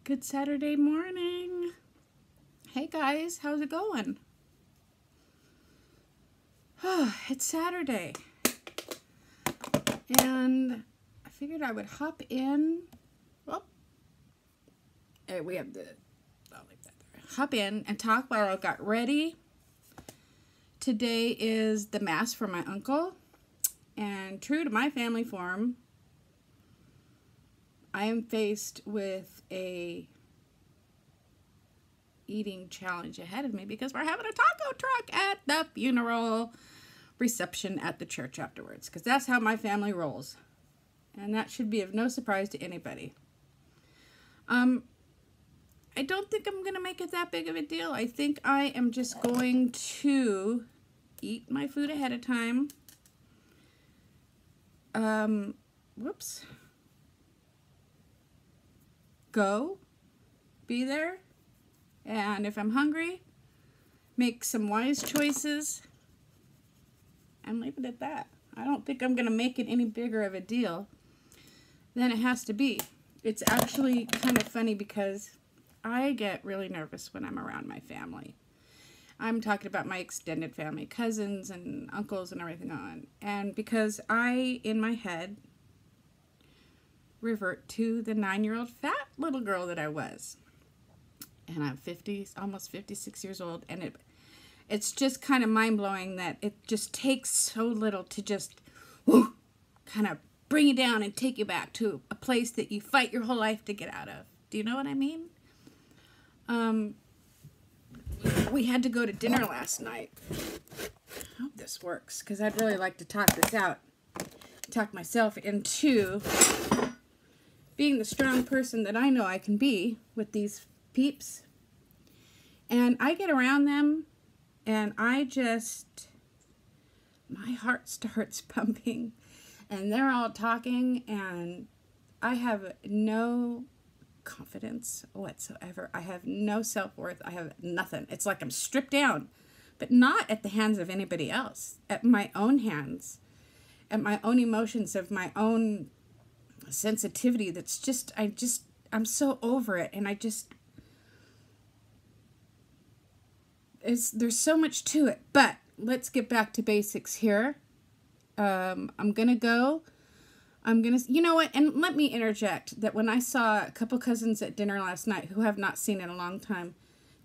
Good Saturday morning. Hey guys, how's it going? It's Saturday. And I figured I would hop in. Oh, hey, we have the, I'll leave that there. Hop in and talk while I got ready. Today is the Mass for my uncle. And true to my family form, I am faced with a eating challenge ahead of me because we're having a taco truck at the funeral reception at the church afterwards, because that's how my family rolls, and that should be of no surprise to anybody. I don't think I'm gonna make it that big of a deal. I think I am just going to eat my food ahead of time. Whoops. Go, be there, and if I'm hungry, make some wise choices, and leave it at that. I don't think I'm going to make it any bigger of a deal than it has to be. It's actually kind of funny because I get really nervous when I'm around my family. I'm talking about my extended family, cousins and uncles and everything on. And because I, in my head, revert to the 9-year-old fat little girl that I was. And I'm almost 56 years old, and it's just kind of mind-blowing that it just takes so little to just kind of bring you down and take you back to a place that you fight your whole life to get out of. Do you know what I mean? We had to go to dinner last night. I hope this works, because I'd really like to talk this out. Talk myself into being the strong person that I know I can be with these peeps. And I get around them and my heart starts pumping, and they're all talking, and I have no confidence whatsoever. I have no self-worth. I have nothing. It's like I'm stripped down, but not at the hands of anybody else, at my own hands, at my own emotions, of my own sensitivity. That's just, I'm so over it, and there's so much to it. But let's get back to basics here. You know what, and let me interject that when I saw a couple cousins at dinner last night who have not seen in a long time,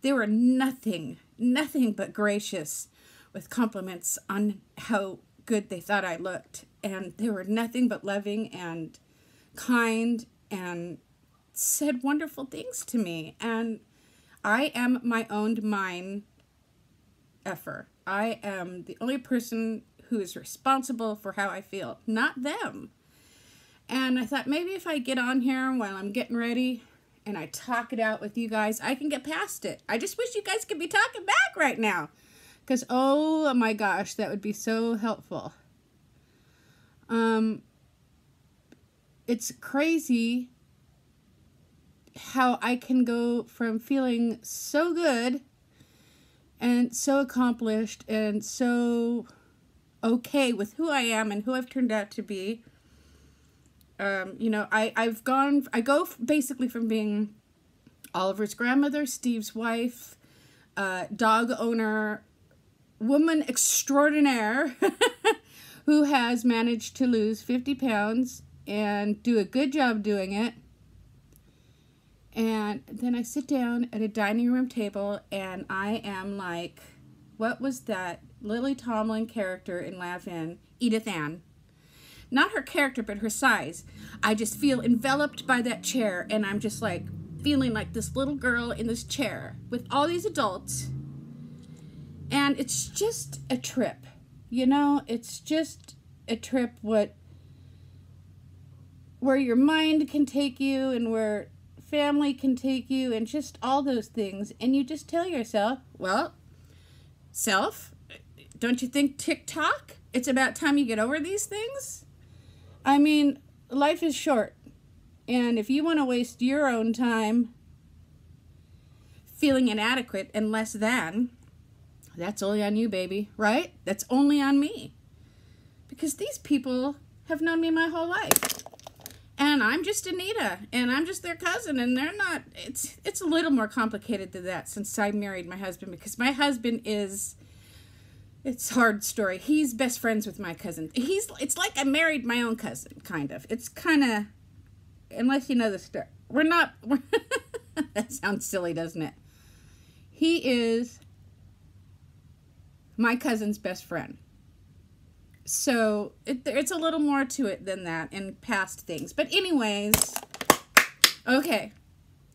they were nothing but gracious with compliments on how good they thought I looked, and they were nothing but loving and kind and said wonderful things to me. And I am my own mind effer. I am the only person who is responsible for how I feel, not them. And I thought maybe if I get on here while I'm getting ready and I talk it out with you guys, I can get past it. I just wish you guys could be talking back right now, because oh my gosh, that would be so helpful. It's crazy how I can go from feeling so good and so accomplished and so okay with who I am and who I've turned out to be. You know, I go basically from being Oliver's grandmother, Steve's wife, dog owner, woman extraordinaire who has managed to lose 50 pounds and do a good job doing it. And then I sit down at a dining room table and I am like, what was that Lily Tomlin character in Laugh-In? Edith Ann. Not her character, but her size. I just feel enveloped by that chair, and I'm just like feeling like this little girl in this chair with all these adults. And it's just a trip. You know, it's just a trip where your mind can take you and where family can take you and just all those things. And you just tell yourself, well, self, don't you think TikTok? It's about time you get over these things. I mean, life is short. And if you want to waste your own time feeling inadequate and less than, that's only on you, baby, right? That's only on me. Because these people have known me my whole life. And I'm just Anita, and I'm just their cousin, and they're not, it's a little more complicated than that since I married my husband, because my husband is, it's a hard story. He's best friends with my cousin. It's like I married my own cousin, kind of. It's kind of, unless you know the story. That sounds silly, doesn't it? He is my cousin's best friend. So it's a little more to it than that and past things. But anyways, okay,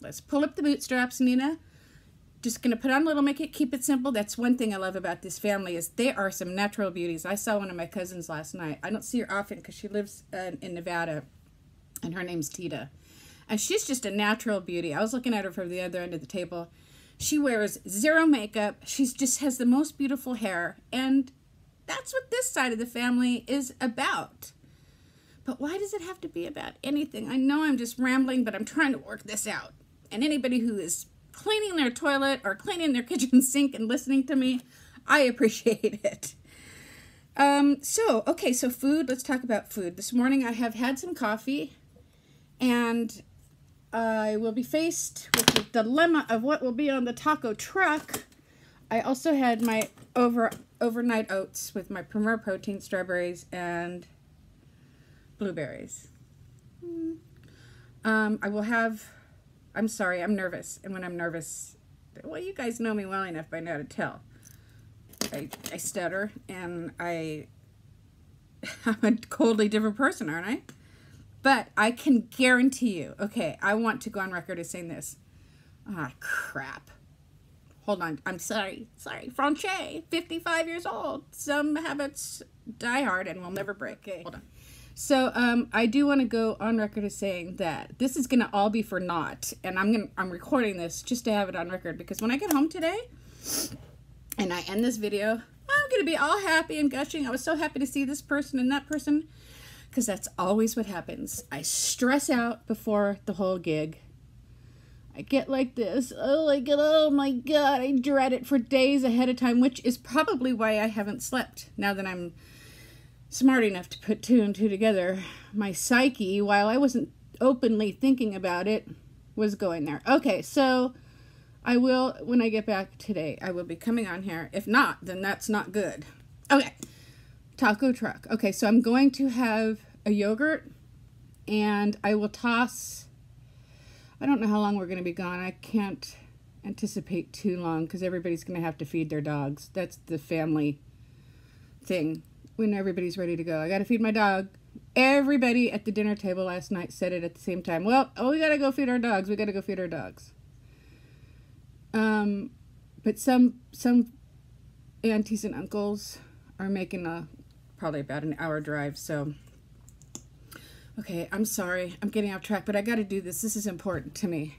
let's pull up the bootstraps, Nina. Just going to put on a little makeup, keep it simple. That's one thing I love about this family is they are some natural beauties. I saw one of my cousins last night. I don't see her often because she lives in Nevada, and her name's Tita. And she's just a natural beauty. I was looking at her from the other end of the table. She wears zero makeup. She just has the most beautiful hair, and that's what this side of the family is about. But why does it have to be about anything? I know I'm just rambling, but I'm trying to work this out. And anybody who is cleaning their toilet or cleaning their kitchen sink and listening to me, I appreciate it. So food. Let's talk about food. This morning I have had some coffee, and I will be faced with the dilemma of what will be on the taco truck. I also had my overnight oats with my Premier Protein strawberries and blueberries. I will have, I'm sorry, I'm nervous. And when I'm nervous, well, you guys know me well enough by now to tell. I stutter, and I'm a totally different person, aren't I? But I can guarantee you, okay, I want to go on record as saying this. Ah, crap. Hold on. I'm sorry. Franche, 55 years old. Some habits die hard and will never break. Okay, hold on. So, I do want to go on record as saying that this is going to all be for naught. And I'm recording this just to have it on record, because when I get home today and I end this video, I'm going to be all happy and gushing. I was so happy to see this person and that person, because that's always what happens. I stress out before the whole gig. I get like this. Oh my God, I dread it for days ahead of time, which is probably why I haven't slept. Now that I'm smart enough to put two and two together, my psyche, while I wasn't openly thinking about it, was going there. Okay, so I will, when I get back today, I will be coming on here. If not, then that's not good. Okay, taco truck. Okay, so I'm going to have a yogurt, and I will toss, I don't know how long we're going to be gone. I can't anticipate too long because everybody's going to have to feed their dogs. That's the family thing when everybody's ready to go. I got to feed my dog. Everybody at the dinner table last night said it at the same time. Well, we got to go feed our dogs. We got to go feed our dogs. But some aunties and uncles are making probably about an hour drive, so okay, I'm sorry, I'm getting off track, but I gotta do this. This is important to me.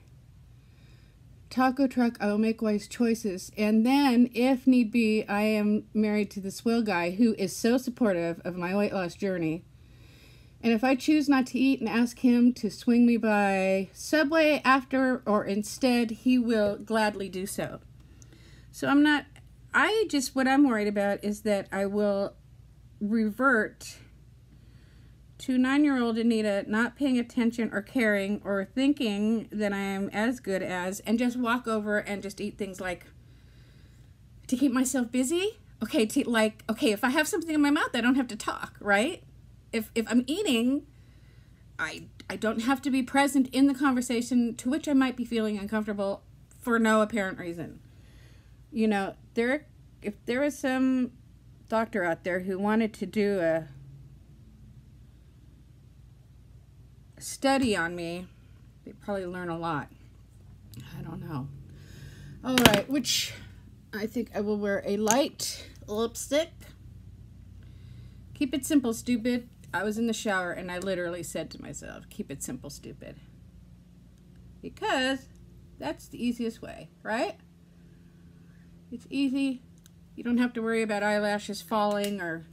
Taco truck, I will make wise choices. And then, if need be, I am married to this Will guy who is so supportive of my weight loss journey. And if I choose not to eat and ask him to swing me by Subway after or instead, he will gladly do so. So what I'm worried about is that I will revert to 9-year-old Anita not paying attention or caring or thinking that I am as good as, and just walk over and just eat things like, to keep myself busy? Okay, if I have something in my mouth, I don't have to talk, right? If I'm eating, I don't have to be present in the conversation to which I might be feeling uncomfortable for no apparent reason. You know, if there was some doctor out there who wanted to do a study on me, they'd probably learn a lot. I don't know. All right, which I think I will wear a light lipstick. Keep it simple, stupid. I was in the shower and I literally said to myself, keep it simple, stupid. Because that's the easiest way, right? It's easy. You don't have to worry about eyelashes falling, or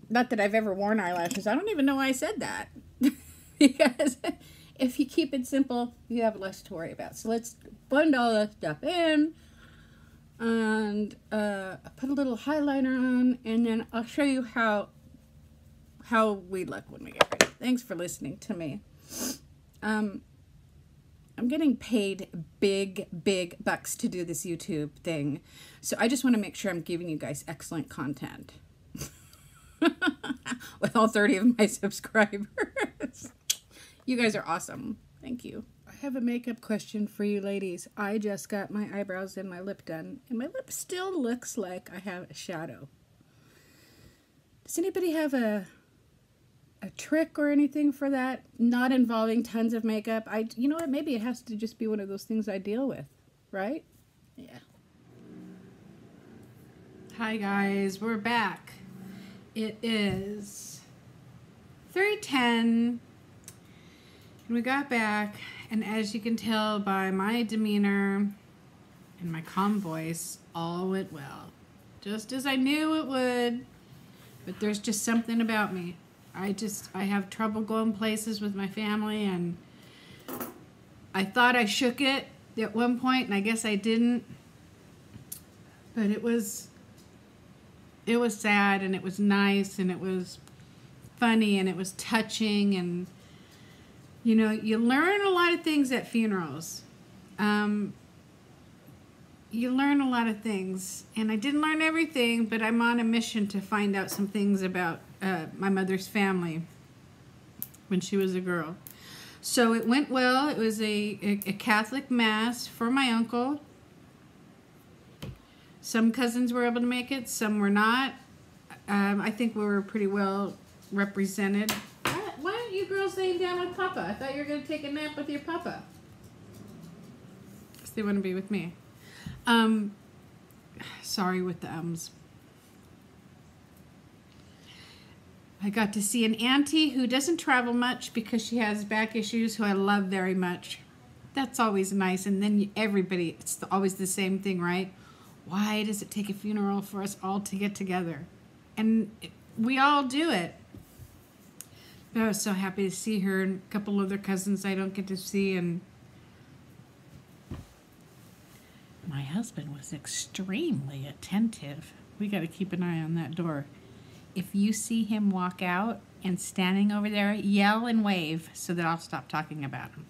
not that I've ever worn eyelashes. I don't even know why I said that. Because if you keep it simple, you have less to worry about. So let's blend all that stuff in. And put a little highlighter on, and then I'll show you how we look when we get ready. Thanks for listening to me. I'm getting paid big bucks to do this YouTube thing. So I just want to make sure I'm giving you guys excellent content. With all 30 of my subscribers. You guys are awesome. Thank you. I have a makeup question for you ladies. I just got my eyebrows and my lip done, and my lip still looks like I have a shadow. Does anybody have a trick or anything for that? Not involving tons of makeup? You know what? Maybe it has to just be one of those things I deal with, right? Yeah. Hi guys, we're back. It is 3:10, and we got back, and as you can tell by my demeanor and my calm voice, all went well. Just as I knew it would, but there's just something about me. I have trouble going places with my family, and I thought I shook it at one point, and I guess I didn't, but it was sad, and it was nice, and it was funny, and it was touching, and you know, you learn a lot of things at funerals. You learn a lot of things, and I didn't learn everything, but I'm on a mission to find out some things about my mother's family when she was a girl. So it went well. It was a Catholic mass for my uncle. Some cousins were able to make it, some were not. I think we were pretty well represented. Why aren't you girls laying down with Papa? I thought you were going to take a nap with your Papa. Because they want to be with me. Sorry with the ums. I got to see an auntie who doesn't travel much because she has back issues, who I love very much. That's always nice. And then everybody, it's always the same thing, right? Why does it take a funeral for us all to get together? And we all do it. But I was so happy to see her and a couple other cousins I don't get to see. And my husband was extremely attentive. We got to keep an eye on that door. If you see him walk out and standing over there, yell and wave so that I'll stop talking about him.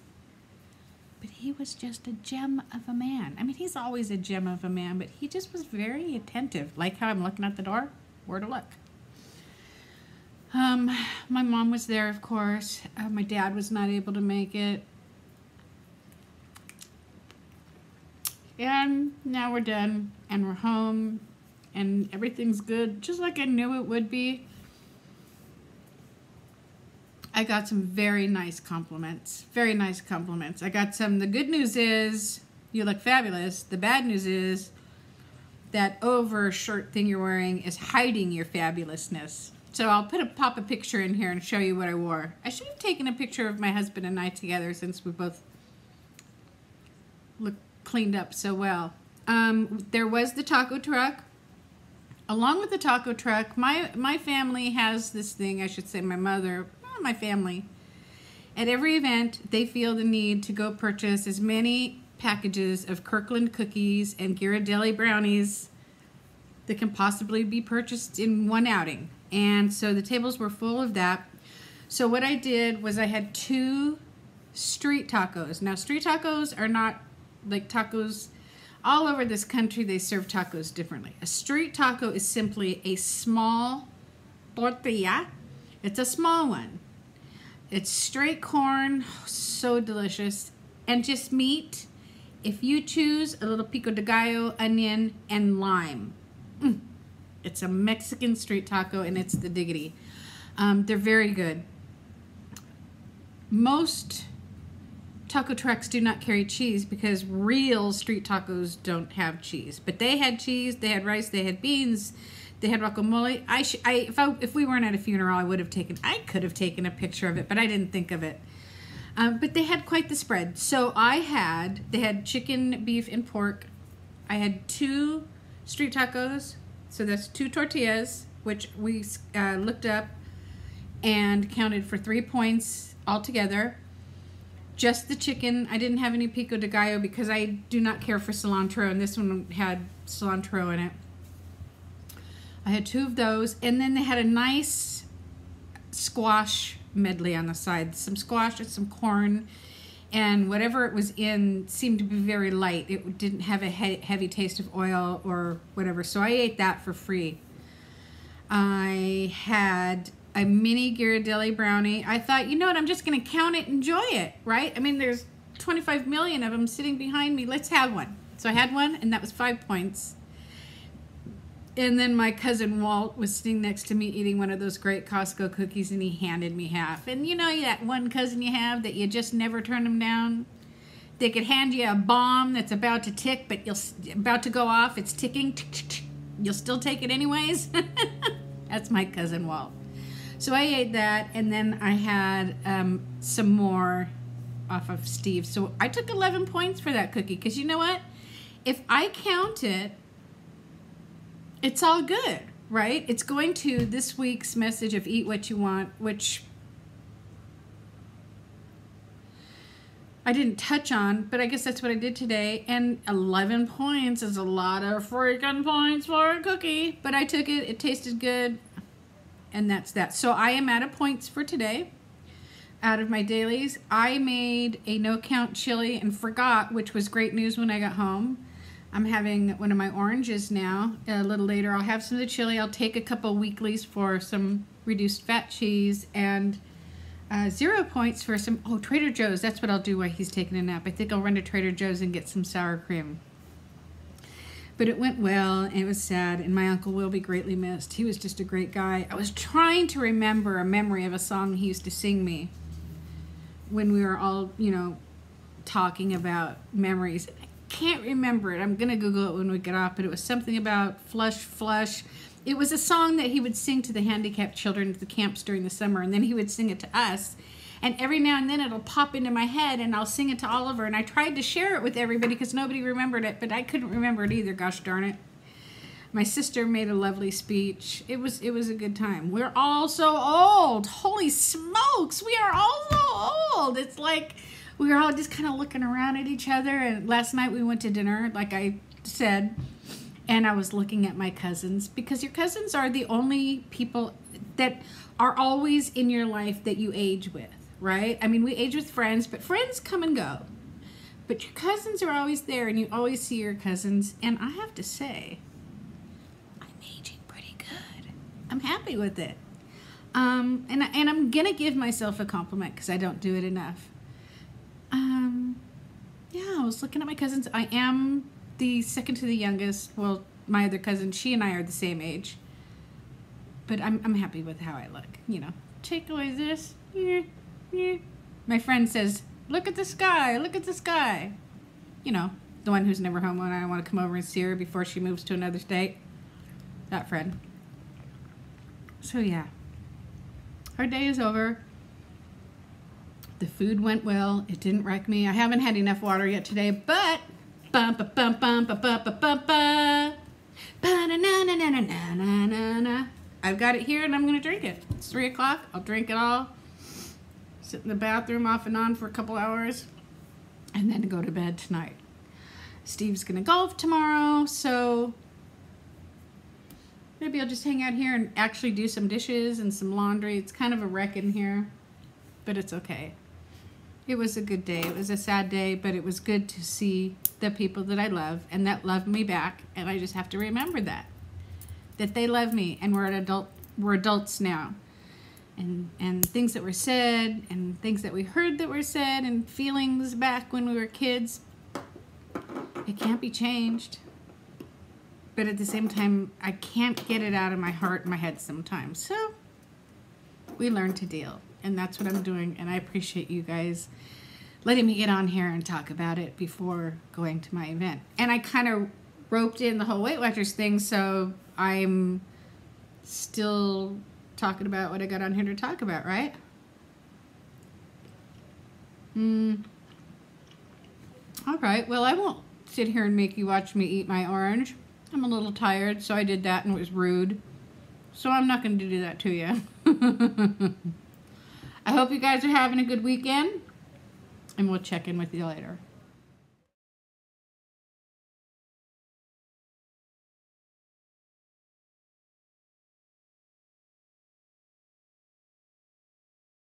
But he was just a gem of a man. I mean, he's always a gem of a man, but he just was very attentive. Like how I'm looking at the door, where to look. My mom was there, of course. My dad was not able to make it. And now we're done, and we're home, and everything's good, just like I knew it would be. I got some very nice compliments. Very nice compliments. I got some, the good news is, you look fabulous. The bad news is, that over shirt thing you're wearing is hiding your fabulousness. So I'll pop a picture in here and show you what I wore. I should have taken a picture of my husband and I together since we both look cleaned up so well. There was the taco truck. Along with the taco truck, my family has this thing, I should say my mother, my family. At every event, they feel the need to go purchase as many packages of Kirkland cookies and Ghirardelli brownies that can possibly be purchased in one outing. And so the tables were full of that. So what I did was I had 2 street tacos. Now, street tacos are not like tacos. All over this country, they serve tacos differently. A street taco is simply a small tortilla. It's a small one. It's straight corn, so delicious, and just meat. If you choose a little pico de gallo, onion, and lime. It's a Mexican street taco, and it's the diggity. They're very good. Most taco trucks do not carry cheese because real street tacos don't have cheese. But they had cheese, they had rice, they had beans, they had guacamole. If we weren't at a funeral, I could have taken a picture of it, but I didn't think of it. But they had quite the spread. So they had chicken, beef, and pork. I had 2 street tacos. So that's 2 tortillas, which we looked up and counted for 3 points altogether. Just the chicken. I didn't have any pico de gallo because I do not care for cilantro, and this one had cilantro in it. I had 2 of those, and then they had a nice squash medley on the side. Some squash and some corn, and whatever it was in seemed to be very light. It didn't have a heavy taste of oil or whatever, so I ate that for free. I had a mini Ghirardelli brownie. I thought, you know what, I'm just going to count it, enjoy it, right? I mean, there's 25 million of them sitting behind me. Let's have one. So I had one, and that was 5 points. And then my cousin Walt was sitting next to me eating one of those great Costco cookies, and he handed me half. And you know that one cousin you have that you just never turn them down? They could hand you a bomb that's about to tick, but about to go off. It's ticking. You'll still take it anyways. That's my cousin Walt. So I ate that, and then I had some more off of Steve. So I took 11 points for that cookie, because you know what? If I count it, it's all good, right? It's going to this week's message of Eat What You Want, which I didn't touch on, but I guess that's what I did today. And 11 points is a lot of freaking points for a cookie. But I took it. It tasted good. And that's that. So I am out of points for today. Out of my dailies. I made a no-count chili and forgot, which was great news when I got home. I'm having one of my oranges now. A little later I'll have some of the chili. I'll take a couple weeklies for some reduced fat cheese, and 0 points for some, Trader Joe's. That's what I'll do while he's taking a nap. I think I'll run to Trader Joe's and get some sour cream. But it went well, and it was sad, and my Uncle will be greatly missed. He was just a great guy. I was trying to remember a memory of a song he used to sing me when we were all, you know, talking about memories. Can't remember it. I'm gonna Google it when we get off, but it was something about flush. It was a song that he would sing to the handicapped children at the camps during the summer, and then he would sing it to us. And every now and then it'll pop into my head, and I'll sing it to Oliver, and I tried to share it with everybody because nobody remembered it, but I couldn't remember it either, gosh darn it. My sister made a lovely speech. It was a good time. We're all so old. Holy smokes, we are all so old. It's like we were all just kind of looking around at each other, and last night we went to dinner, like I said, and I was looking at my cousins, because your cousins are the only people that are always in your life that you age with, right? I mean, we age with friends, but friends come and go. But your cousins are always there, and you always see your cousins, and I have to say, I'm aging pretty good. I'm happy with it. And I'm gonna give myself a compliment because I don't do it enough. Yeah, I was looking at my cousins. I am the second to the youngest. Well, my other cousin, she and I are the same age. But I'm happy with how I look. You know, take away this. My friend says, look at the sky, look at the sky. You know, the one who's never home when I want to come over and see her before she moves to another state. That friend. So yeah, our day is over. The food went well. It didn't wreck me. I haven't had enough water yet today, but I've got it here, and I'm gonna drink it. It's 3 o'clock. I'll drink it all. Sit in the bathroom off and on for a couple hours, and then go to bed tonight. Steve's gonna golf tomorrow, so maybe I'll just hang out here and actually do some dishes and some laundry. It's kind of a wreck in here, but it's okay. It was a good day. It was a sad day, but it was good to see the people that I love and that love me back, and I just have to remember that they love me, and we're adults now. And things that were said, and things that we heard that were said, and feelings back when we were kids, it can't be changed. But at the same time, I can't get it out of my heart and my head sometimes. So we learn to deal, and that's what I'm doing. And I appreciate you guys letting me get on here and talk about it before going to my event. And I kind of roped in the whole Weight Watchers thing, so I'm still talking about what I got on here to talk about, right? All right, well, I won't sit here and make you watch me eat my orange. I'm a little tired, so I did that, and it was rude. So I'm not going to do that to you. I hope you guys are having a good weekend, and we'll check in with you later.